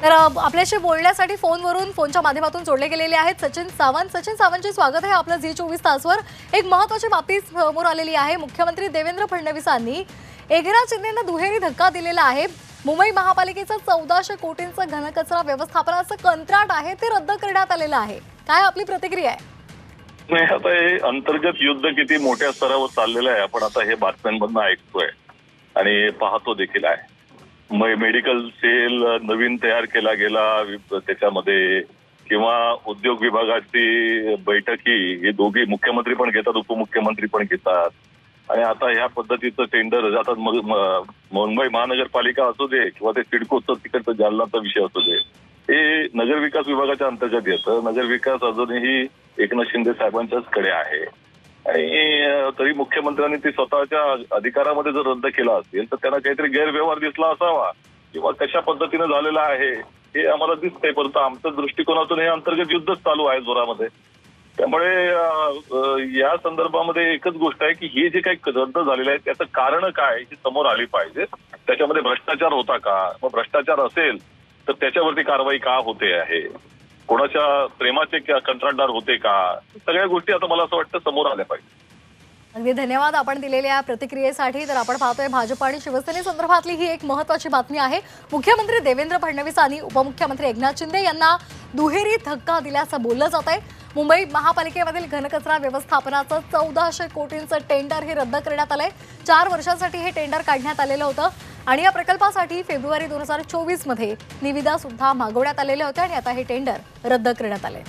तर आपल्याशी बोलण्यासाठी फोनच्या माध्यमातून जोडले गेलेले आहेत सचिन सावंत। सचिन सावंतचे स्वागत आहे आपलं झी24 तासवर। एक महत्त्वाची बातमी समोर आलेली आहे। मुख्यमंत्री देवेंद्र फडणवीसांनी एकनाथ शिंदेंना दुहेरी धक्का दिलेला आहे। मुंबई महापालिकेचं 1400 कोटींचं घनकचरा व्यवस्थापनाचं कंत्राट आहे ते रद्द करण्यात आलेलं आहे। काय आपली प्रतिक्रिया आहे? नाही, आता हे अंतर्गत युद्ध किती मोठ्या स्तरावर चाललेलं आहे आपण आता हे बातम्यांमधून ऐकतोय आणि पाहतो देखील आहे। मेडिकल सेल नवीन तयार केला गेला त्याच्यामध्ये किंवा उद्योग विभागाची बैठकी हे दोघी मुख्यमंत्री पण घेतात, उपमुख्यमंत्री पण घेतात आणि आता ह्या पद्धतीचं टेंडर आता मुंबई महानगरपालिका असू दे किंवा ते सिडकोचं तिकडचं जालनाचा विषय असू दे, हे नगरविकास विभागाच्या अंतर्गत येतं। नगरविकास अजूनही एकनाथ शिंदे साहेबांच्याच कडे आहे आणि तरी मुख्यमंत्र्यांनी ते स्वतःच्या अधिकारामध्ये जर रद्द केला असेल तर त्यांना काहीतरी गैरव्यवहार दिसला असावा किंवा कशा पद्धतीने झालेला आहे हे आम्हाला दिसतंय, परंतु आमच्या दृष्टिकोनातून हे अंतर्गत युद्धच चालू आहे जोरामध्ये। त्यामुळे या संदर्भामध्ये एकच गोष्ट आहे की हे जे काही रद्द झालेलं आहे त्याचं कारण काय ही समोर आली पाहिजे। त्याच्यामध्ये भ्रष्टाचार होता का, मग भ्रष्टाचार असेल तर त्याच्यावरती कारवाई का होते आहे, कोणाच्या प्रेमाचे कंत्राटदार होते का, सगळ्या गोष्टी आता मला असं वाटतं समोर आल्या पाहिजे। अगदी धन्यवाद आपण दिलेल्या प्रतिक्रियेसाठी। तर आपण पाहतोय भाजप आणि शिवसेनेसंदर्भातली ही एक महत्त्वाची बातमी आहे। मुख्यमंत्री देवेंद्र फडणवीसांनी उपमुख्यमंत्री एकनाथ शिंदे यांना दुहेरी धक्का दिल्याचं बोललं जात आहे। मुंबई महापालिकेमधील घनकचरा व्यवस्थापनाचं 1400 कोटींचं टेंडर हे रद्द करण्यात आलंय। 4 वर्षांसाठी हे टेंडर काढण्यात आलेलं होतं आणि या प्रकल्पासाठी फेब्रुवारी 2024 मध्ये निविदा सुद्धा मागवण्यात आलेल्या होत्या आणि आता हे टेंडर रद्द करण्यात आले।